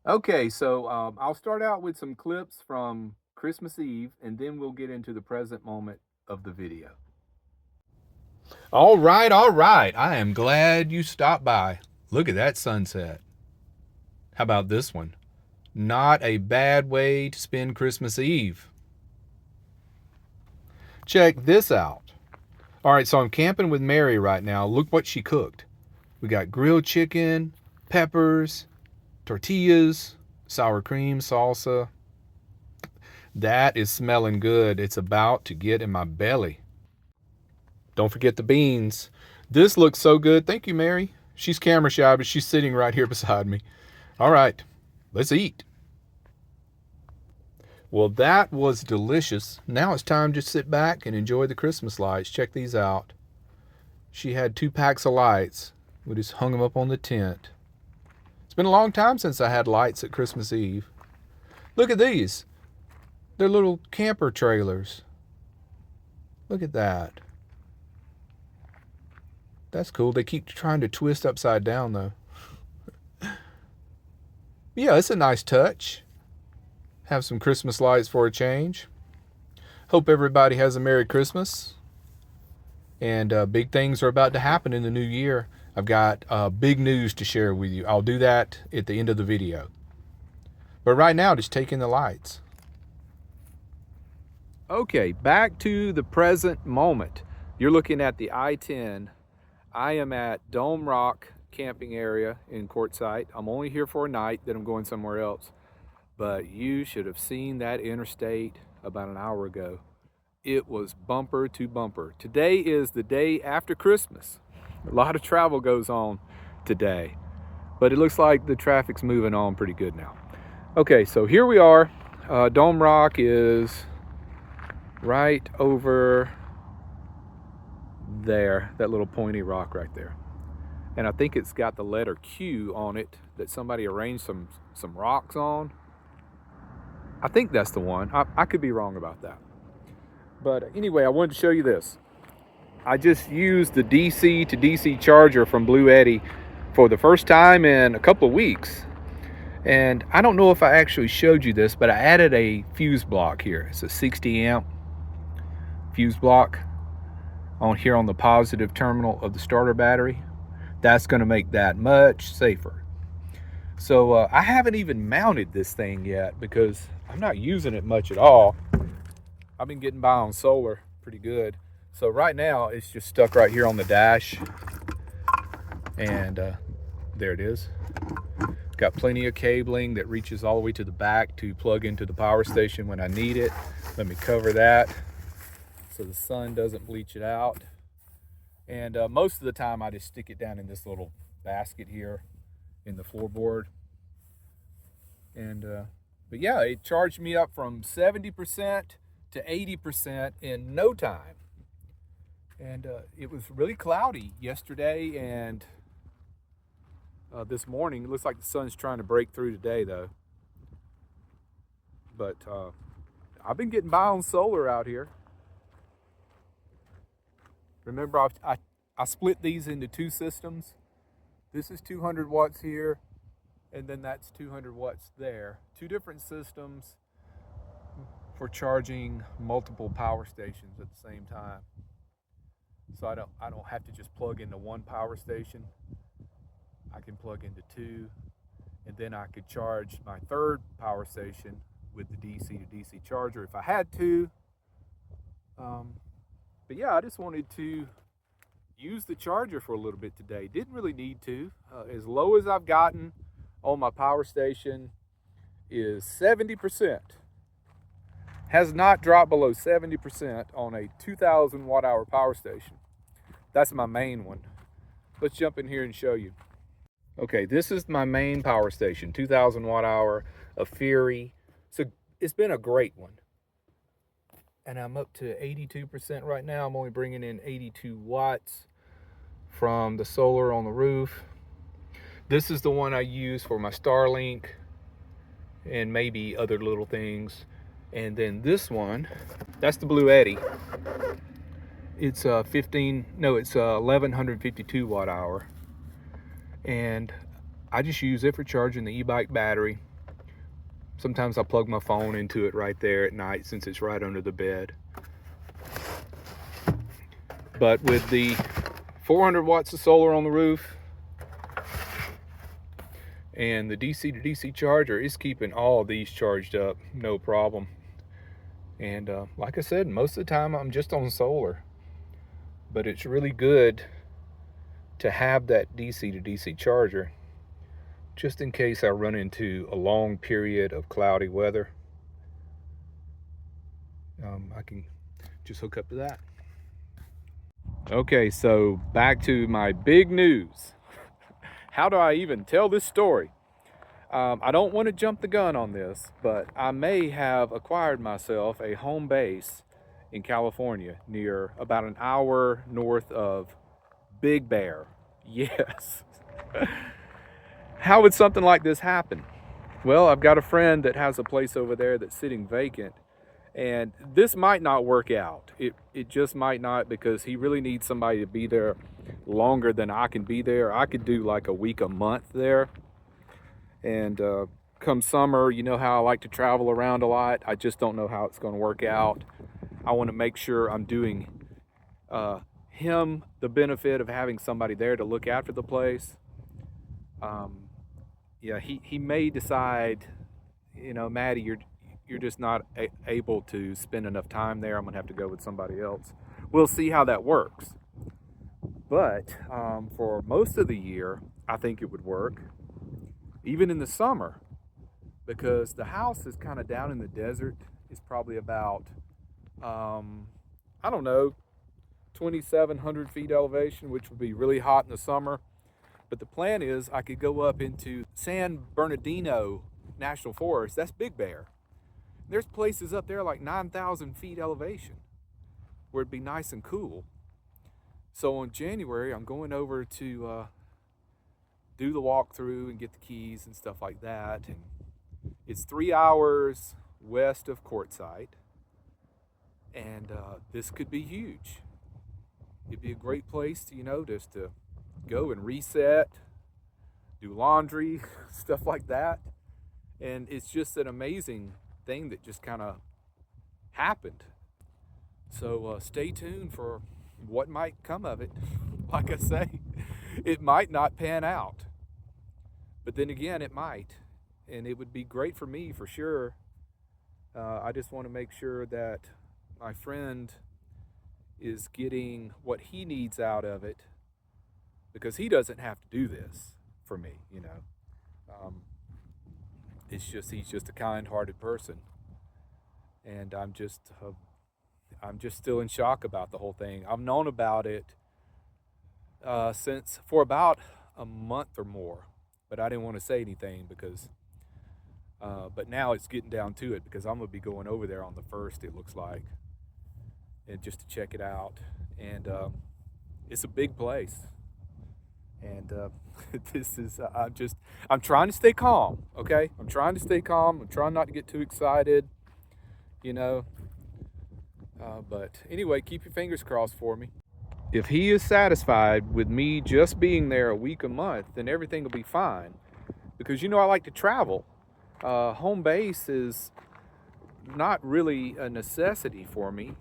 Okay, so I'll start out with some clips from Christmas Eve, and then we'll get into the present moment of the video. All right, all right. I am glad you stopped by. Look at that sunset. How about this one? Not a bad way to spend Christmas Eve. Check this out. All right, so I'm camping with Mary right now. Look what she cooked. We got grilled chicken, peppers, tortillas, sour cream, salsa. That is smelling good. It's about to get in my belly. Don't forget the beans. This looks so good. Thank you, Mary. She's camera shy, but she's sitting right here beside me. All right, let's eat. Well, that was delicious. Now it's time to sit back and enjoy the Christmas lights. Check these out. She had 2 packs of lights. We just hung them up on the tent. It's been a long time since I had lights at Christmas Eve. Look at these. They're little camper trailers. Look at that. That's cool. They keep trying to twist upside down, though. Yeah, it's a nice touch. Have some Christmas lights for a change. Hope everybody has a Merry Christmas. And big things are about to happen in the new year. I've got big news to share with you. I'll do that at the end of the video. But right now, just take in the lights. Okay, back to the present moment. You're looking at the I-10. I am at Dome Rock camping area in Quartzsite. I'm only here for a night, then I'm going somewhere else. But you should have seen that interstate about an hour ago. It was bumper to bumper. Today is the day after Christmas. A lot of travel goes on today, but it looks like the traffic's moving on pretty good now. Okay, so here we are. Dome Rock is right over there, that little pointy rock right there. And I think it's got the letter Q on it that somebody arranged some rocks on. I think that's the one. I could be wrong about that. But anyway, I wanted to show you this. I just used the DC to DC charger from Blue Eddy for the first time in a couple of weeks. And I don't know if I actually showed you this, but I added a fuse block here. It's a 60 amp fuse block on here on the positive terminal of the starter battery. That's going to make that much safer. So I haven't even mounted this thing yet because I'm not using it much at all. I've been getting by on solar pretty good. So right now it's just stuck right here on the dash. And there it is. Got plenty of cabling that reaches all the way to the back to plug into the power station when I need it. Let me cover that so the sun doesn't bleach it out. And most of the time I just stick it down in this little basket here in the floorboard. And but yeah, it charged me up from 70% to 80% in no time. And it was really cloudy yesterday and this morning. It looks like the sun's trying to break through today though. But I've been getting by on solar out here. Remember, I split these into 2 systems. This is 200 watts here, and then that's 200 watts there. 2 different systems for charging multiple power stations at the same time. So I don't have to just plug into one power station. I can plug into 2, and then I could charge my 3rd power station with the DC to DC charger if I had to. But yeah, I just wanted to use the charger for a little bit today. Didn't really need to. As low as I've gotten on my power station is 70%. Has not dropped below 70% on a 2,000 watt hour power station. That's my main one. Let's jump in here and show you. Okay, this is my main power station, 2,000 watt hour of Fury. So it's been a great one. And I'm up to 82% right now. I'm only bringing in 82 watts from the solar on the roof. This is the one I use for my Starlink and maybe other little things. And then this one, that's the Blue Eddy. It's 1152 watt hour. And I just use it for charging the e-bike battery. Sometimes I plug my phone into it right there at night since it's right under the bed. But with the 400 watts of solar on the roof and the DC to DC charger, is keeping all of these charged up, no problem. And like I said, most of the time I'm just on solar. But it's really good to have that DC to DC charger just in case I run into a long period of cloudy weather. I can just hook up to that. Okay, so back to my big news. How do I even tell this story? I don't want to jump the gun on this, but I may have acquired myself a home base in California, near about an hour north of Big Bear. Yes. How would something like this happen? Well, I've got a friend that has a place over there that's sitting vacant, and this might not work out. It just might not, because he really needs somebody to be there longer than I can be there. I could do like a week, a month there. And come summer, you know how I like to travel around a lot. I just don't know how it's going to work out. I want to make sure I'm doing him the benefit of having somebody there to look after the place. Yeah, he may decide, you know, Maddie, you're just not able to spend enough time there. I'm gonna have to go with somebody else. We'll see how that works. But for most of the year, I think it would work, even in the summer, because the house is kind of down in the desert. It's probably about, I don't know, 2,700 feet elevation, which would be really hot in the summer. But the plan is I could go up into San Bernardino National Forest. That's Big Bear. There's places up there like 9,000 feet elevation where it'd be nice and cool. So in January, I'm going over to do the walkthrough and get the keys and stuff like that. And it's 3 hours west of Quartzsite. And this could be huge. It'd be a great place to, you know, just to go and reset, do laundry, stuff like that. And it's just an amazing thing that just kind of happened. So stay tuned for what might come of it. Like I say, it might not pan out, but then again, it might, and it would be great for me for sure. I just want to make sure that my friend is getting what he needs out of it, because he doesn't have to do this for me, you know. It's just, he's just a kind-hearted person, and I'm just still in shock about the whole thing. I've known about it since for about a month or more, but I didn't want to say anything because but now it's getting down to it, because I'm gonna be going over there on the 1st, it looks like, and just to check it out. And it's a big place, and this is I'm trying to stay calm. Okay, I'm trying to stay calm. I'm trying not to get too excited, you know. But anyway, keep your fingers crossed for me. If he is satisfied with me just being there a week, a month, then everything will be fine. Because, you know, I like to travel. Home base is not really a necessity for me,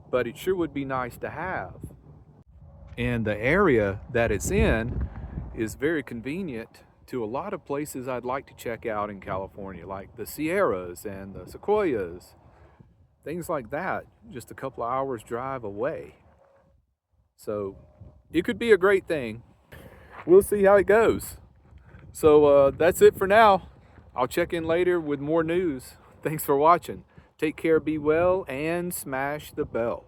but it sure would be nice to have. And the area that it's in is very convenient to a lot of places I'd like to check out in California, like the Sierras and the Sequoias, things like that, just a couple of hours drive away. So it could be a great thing. We'll see how it goes. So that's it for now. I'll check in later with more news. Thanks for watching. Take care, be well, and smash the bell.